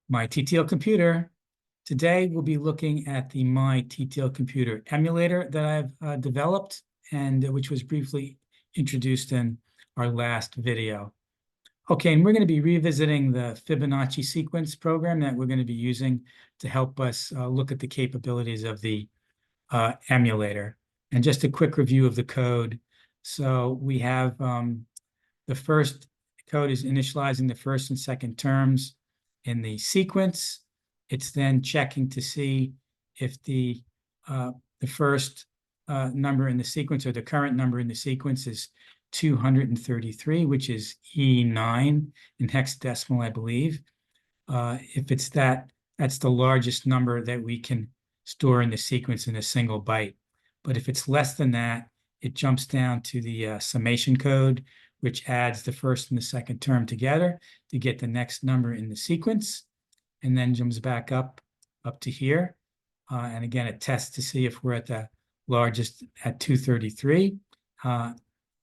My TTL computer. Today we'll be looking at the My TTL computer emulator that I've developed and which was briefly introduced in our last video. Okay, and we're going to be revisiting the Fibonacci sequence program that we're going to be using to help us look at the capabilities of the emulator. And just a quick review of the code. So we have the first code is initializing the first and second terms in the sequence. It's then checking to see if the first number in the sequence or the current number in the sequence is 233, which is E9 in hexadecimal, I believe. If it's that, that's the largest number that we can store in the sequence in a single byte. But if it's less than that, it jumps down to the summation code, which adds the first and the second term together to get the next number in the sequence, and then jumps back up to here. And again, it tests to see if we're at the largest at 233.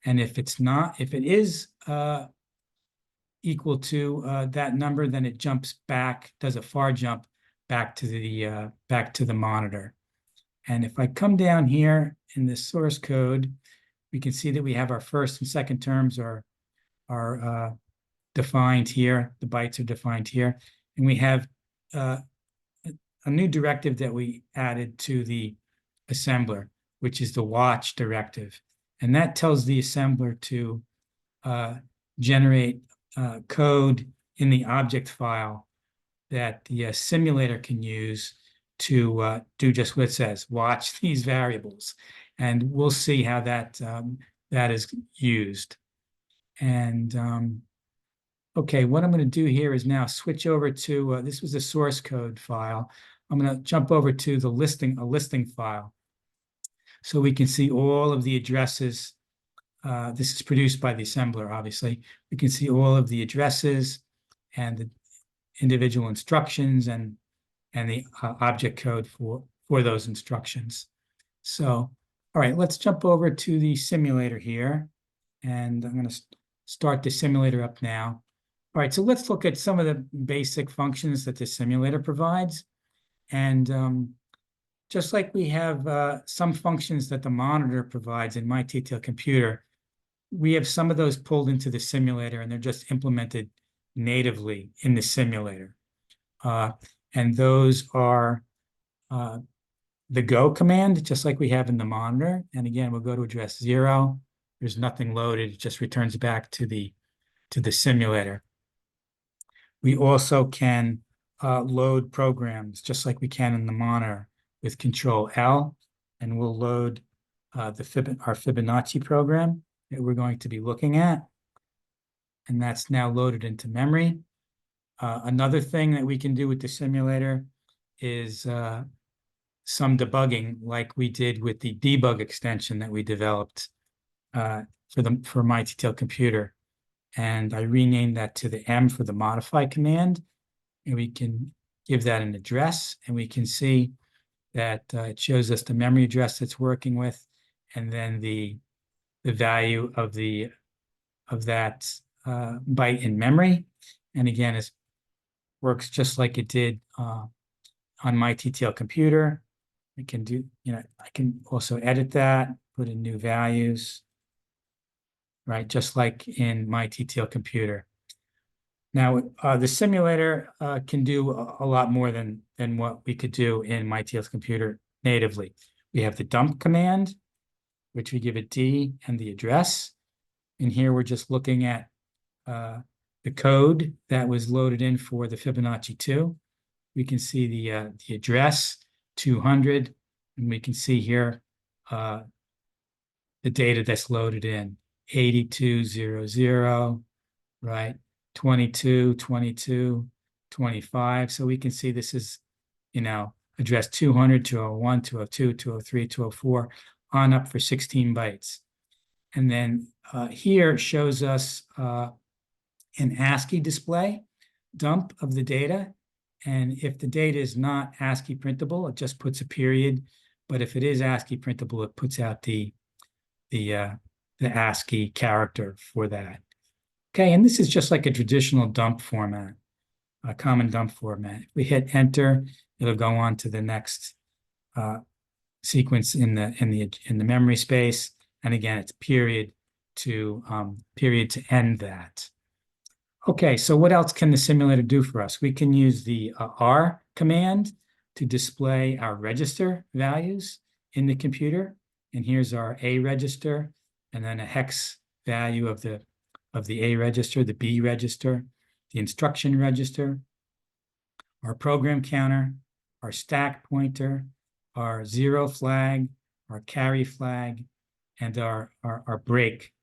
And if it's not, if it is equal to that number, then it jumps back, does a far jump back to the monitor. And if I come down here in the source code, we can see that we have our first and second terms are defined here. The bytes are defined here. And we have a new directive that we added to the assembler, which is the watch directive. And that tells the assembler to generate code in the object file that the simulator can use to do just what it says, watch these variables. And we'll see how that is used. And okay, what I'm going to do here is now switch over to, this was a source code file. I'm going to jump over to the a listing file. So we can see all of the addresses. This is produced by the assembler, obviously. We can see all of the addresses and the individual instructions and the object code for those instructions. So, all right, let's jump over to the simulator here. And I'm going to start the simulator up now. All right, so let's look at some of the basic functions that the simulator provides. And just like we have some functions that the monitor provides in my TTL computer, we have some of those pulled into the simulator, and they're just implemented natively in the simulator. And those are the go command, just like we have in the monitor. And again, we'll go to address 0. There's nothing loaded. It just returns back to the simulator. We also can load programs, just like we can in the monitor with Control L. And we'll load our Fibonacci program that we're going to be looking at. And that's now loaded into memory. Another thing that we can do with the simulator is some debugging, like we did with the debug extension that we developed for my TTL computer. And I renamed that to the M for the modify command. And we can give that an address, and we can see that it shows us the memory address that's working with, and then the value of that byte in memory. And again, it works just like it did on my TTL computer. We can do, I can also edit that, put in new values, right? Just like in my TTL computer. Now, the simulator can do a lot more than what we could do in my TTL computer natively. We have the dump command, which we give a D and the address. And here we're just looking at the code that was loaded in for the Fibonacci 2. We can see the address, 200, and we can see here the data that's loaded in, 8200, right? 22, 22, 25. So we can see this is, address 200, 201, 202, 203, 204, on up for 16 bytes. And then here shows us an ASCII display dump of the data. And if the data is not ASCII printable, it just puts a period. But if it is ASCII printable, it puts out the ASCII character for that. Okay, and this is just like a traditional dump format. common dump format. If we hit enter, it'll go on to the next sequence in the memory space. And again, it's period to end that. Okay, so what else can the simulator do for us? We can use the R command to display our register values in the computer. And here's our A register, and then a hex value of the A register, the B register, the instruction register, our program counter, our stack pointer, our zero flag, our carry flag, and our break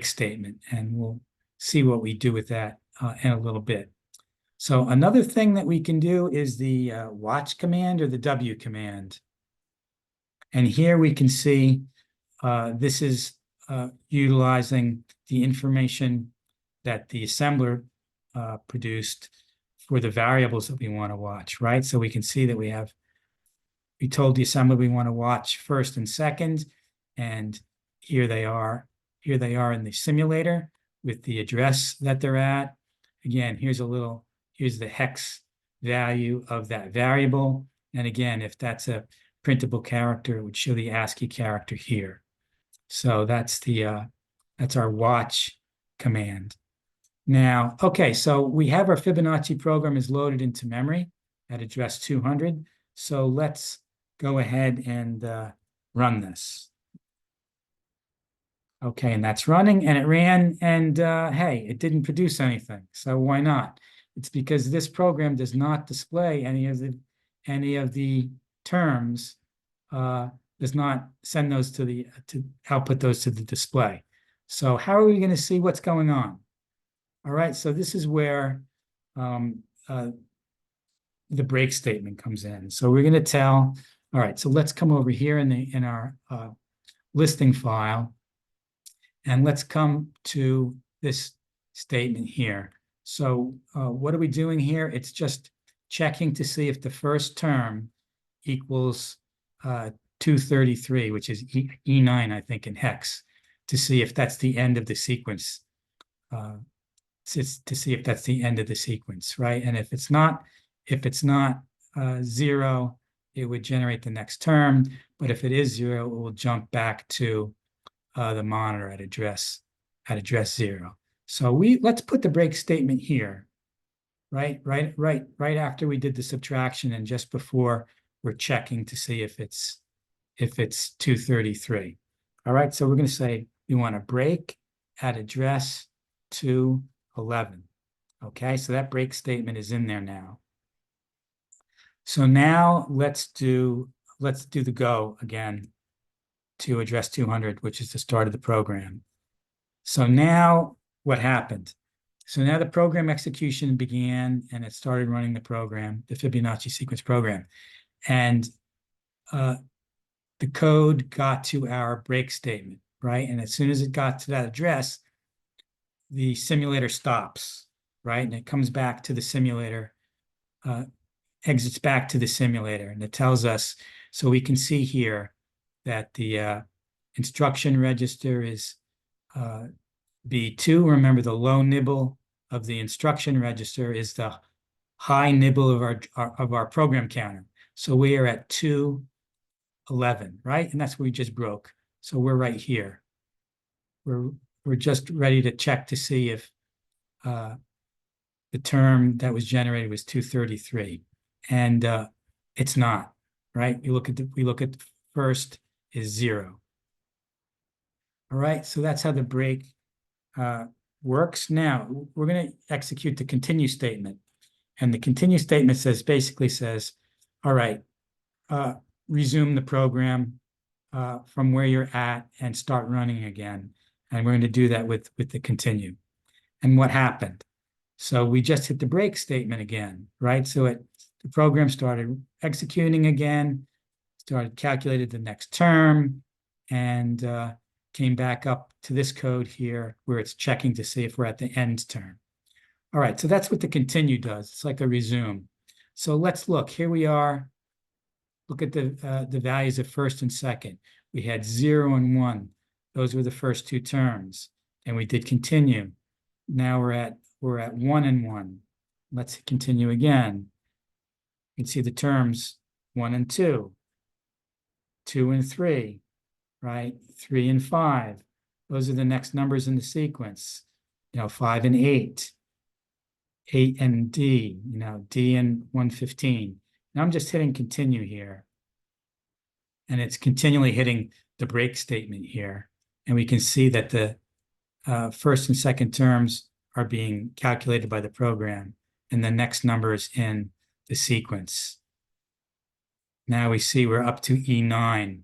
statement. And we'll see what we do with that in a little bit. So another thing that we can do is the watch command or the W command. And here we can see this is utilizing the information that the assembler produced for the variables that we want to watch, right? So we can see that we told the assembler we want to watch first and second, and here they are in the simulator with the address that they're at. Again, here's the hex value of that variable. And again, if that's a printable character, it would show the ASCII character here. So that's our watch command. Now, okay, so we have our Fibonacci program is loaded into memory at address 200. So let's go ahead and run this. Okay, and that's running, and it ran, and hey, it didn't produce anything. So why not? It's because this program does not display any of the terms, does not send those to output those to the display. So how are we going to see what's going on? All right, so this is where the break statement comes in. So we're going to tell, all right, so let's come over here in our listing file, and let's come to this statement here. So what are we doing here? It's just checking to see if the first term equals 233, which is E9, I think, in hex, to see if that's the end of the sequence. To see if that's the end of the sequence, right? And if it's not 0, it would generate the next term. But if it is 0, it will jump back to the monitor at address 0. So let's put the break statement here, right after we did the subtraction and just before we're checking to see if it's 233. All right, so we're going to say we want to break at address 211. Okay, so that break statement is in there now. So now let's do the go again to address 200, which is the start of the program. So now what happened? So now the program execution began, and it started running the program, the Fibonacci sequence program. And the code got to our break statement, right? And as soon as it got to that address, the simulator stops, right? And it comes back to the simulator, exits back to the simulator, and it tells us, so we can see here that the instruction register is B2. Remember, the low nibble of the instruction register is the high nibble of our program counter. So we are at 211, right? And that's what we just broke. So we're right here. We're just ready to check to see if the term that was generated was 233, and it's not, right? We look at first is 0. All right, so that's how the break works. Now we're going to execute the continue statement, and the continue statement basically says, all right, resume the program from where you're at and start running again. And we're going to do that with the continue. And what happened? So we just hit the break statement again, right? So the program started executing again, started calculated the next term, and came back up to this code here where it's checking to see if we're at the end term. All right, so that's what the continue does. It's like a resume. So let's look. Here we are. Look at the values of first and second. We had 0 and 1. Those were the first two terms. And we did continue. Now we're at 1 and 1. Let's continue again. You can see the terms 1 and 2, 2 and 3, right? 3 and 5. Those are the next numbers in the sequence. 5 and 8, 8 and D, D and 115. Now I'm just hitting continue here. And it's continually hitting the break statement here. And we can see that the first and second terms are being calculated by the program, and the next numbers in the sequence. Now we see we're up to E9.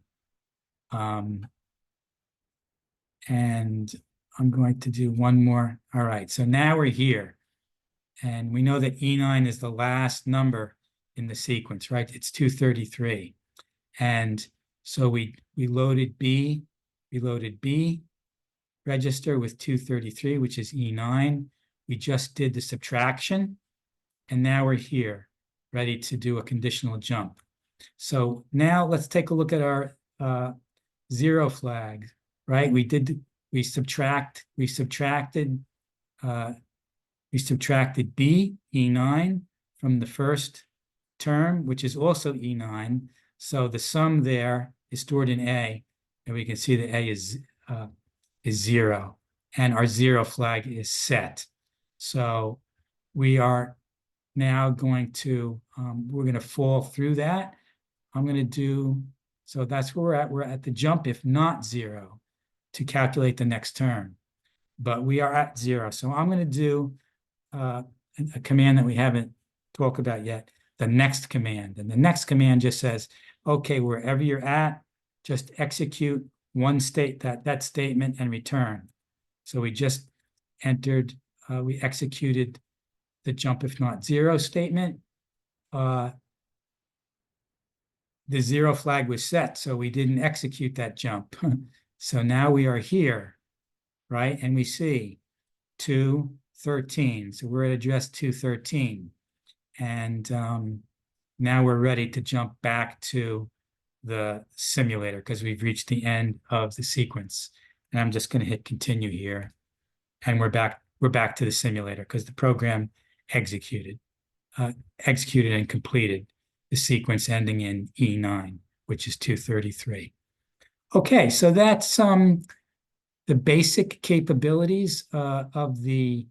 And I'm going to do one more. All right, so now we're here. And we know that E9 is the last number in the sequence, right? It's 233. And so we loaded B, register with 233, which is E9. We just did the subtraction, and now we're here, ready to do a conditional jump. So now let's take a look at our 0 flag, right? We subtracted B, E9, from the first term, which is also E9. So the sum there is stored in A, and we can see that A is 0, and our 0 flag is set. So we are now going to, we're going to fall through that. I'm going to do, so that's where we're at. We're at the jump, if not 0, to calculate the next term. But we are at 0. So I'm going to do a command that we haven't talked about yet, the next command. And the next command just says, okay, wherever you're at, just execute that statement and return. So we just entered, we executed the jump if not 0 statement. The 0 flag was set, so we didn't execute that jump. So now we are here, right? And we see 213. So we're at address 213. And now we're ready to jump back to the simulator because we've reached the end of the sequence. And I'm just going to hit continue here. And we're back to the simulator because the program executed and completed the sequence ending in E9, which is 233. Okay, so that's the basic capabilities of the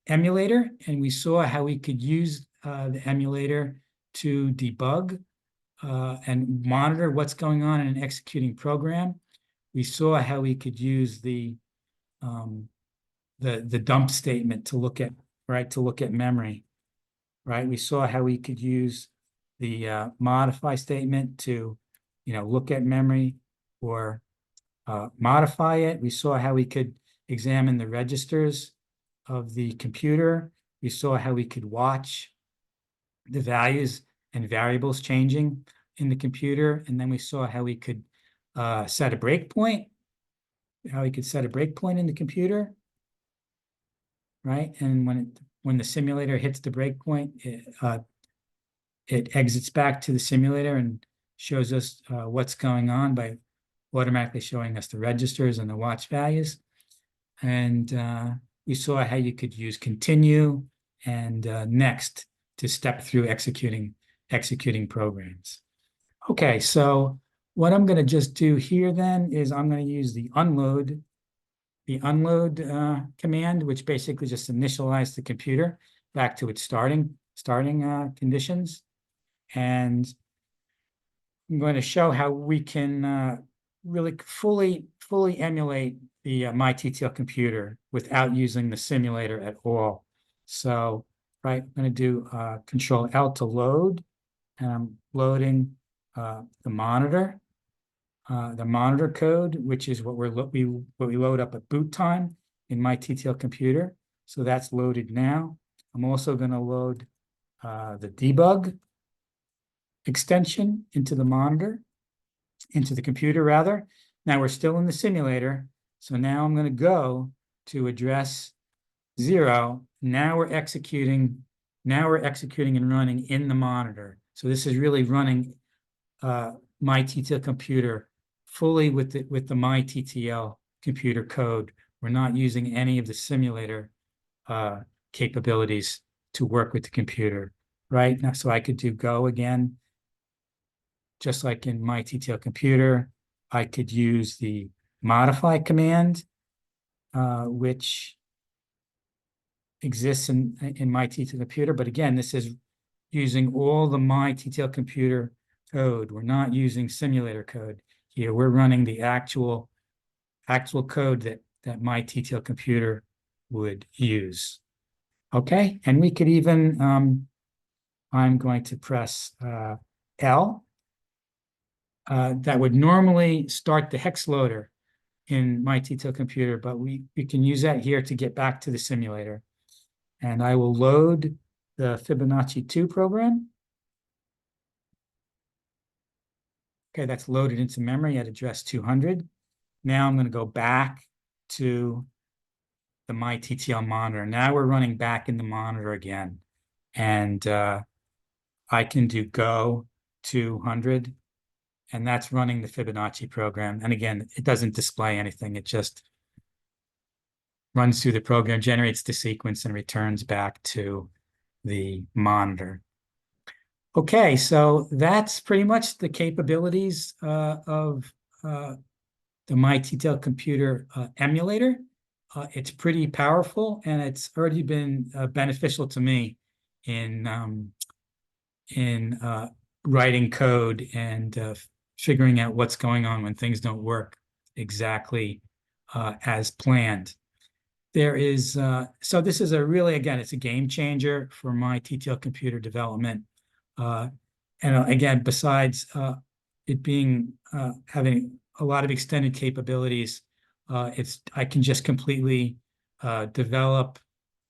emulator, and we saw how we could use the emulator to debug and monitor what's going on in an executing program. We saw how we could use the dump statement to look at memory, right? We saw how we could use the modify statement to look at memory or modify it. We saw how we could examine the registers of the computer. We saw how we could watch the values and variables changing in the computer. And then we saw how we could set a breakpoint, in the computer, right? And when the simulator hits the breakpoint, it exits back to the simulator and shows us what's going on by automatically showing us the registers and the watch values. And we saw how you could use continue and next to step through executing programs. Okay, so what I'm going to just do here then is I'm going to use the unload command, which basically just initializes the computer back to its starting conditions. And I'm going to show how we can really fully emulate the MyTTL computer without using the simulator at all. So, right, I'm going to do Control L to load, and I'm loading the monitor code, which is what we load up at boot time in MyTTL computer. So that's loaded now. I'm also going to load the debug extension into the computer rather. Now we're still in the simulator. So now I'm going to go to address 0. Now we're executing and running in the monitor. So this is really running MyTTL computer fully with the MyTTL computer code. We're not using any of the simulator capabilities to work with the computer, right? Now, so I could do Go again, just like in my TTL computer. I could use the modify command, which exists in my TTL computer. But again, this is using all the my TTL computer code. We're not using simulator code here. We're running the actual code that my TTL computer would use. Okay, and we could even, I'm going to press L. That would normally start the hex loader in my TTL computer, but we can use that here to get back to the simulator. And I will load the Fibonacci 2 program. Okay, that's loaded into memory at address 200. Now I'm going to go back to the my TTL monitor. Now we're running back in the monitor again. And I can do Go 200. And that's running the Fibonacci program. And again, it doesn't display anything. It just runs through the program, generates the sequence, and returns back to the monitor. Okay, so that's pretty much the capabilities of the MyTTL computer emulator. It's pretty powerful, and it's already been beneficial to me in writing code and figuring out what's going on when things don't work exactly as planned. There is, so this is a really, again, it's a game changer for my TTL computer development. And again, besides it being, having a lot of extended capabilities, I can just completely develop,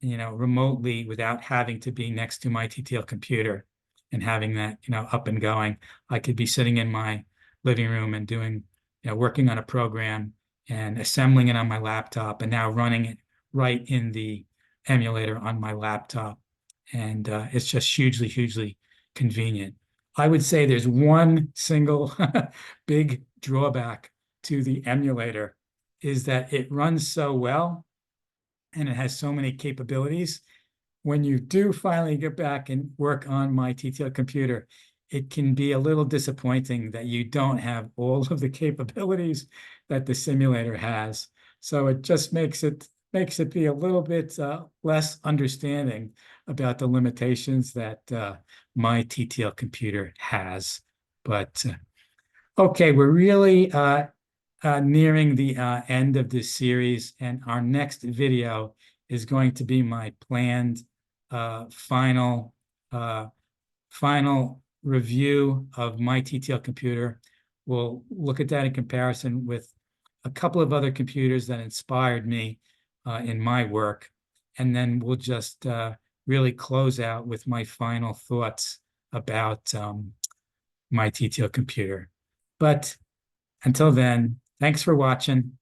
remotely without having to be next to my TTL computer and having that, up and going. I could be sitting in my living room and doing, working on a program and assembling it on my laptop and now running it right in the emulator on my laptop. And it's just hugely, hugely convenient. I would say there's one single big drawback to the emulator is that it runs so well and it has so many capabilities. When you do finally get back and work on my TTL computer, it can be a little disappointing that you don't have all of the capabilities that the simulator has. So it just makes it be a little bit less understanding about the limitations that my TTL computer has. But okay, we're really nearing the end of this series, and our next video is going to be my planned final review of my TTL computer. We'll look at that in comparison with a couple of other computers that inspired me in my work. And then we'll just really close out with my final thoughts about my TTL computer. But until then, thanks for watching.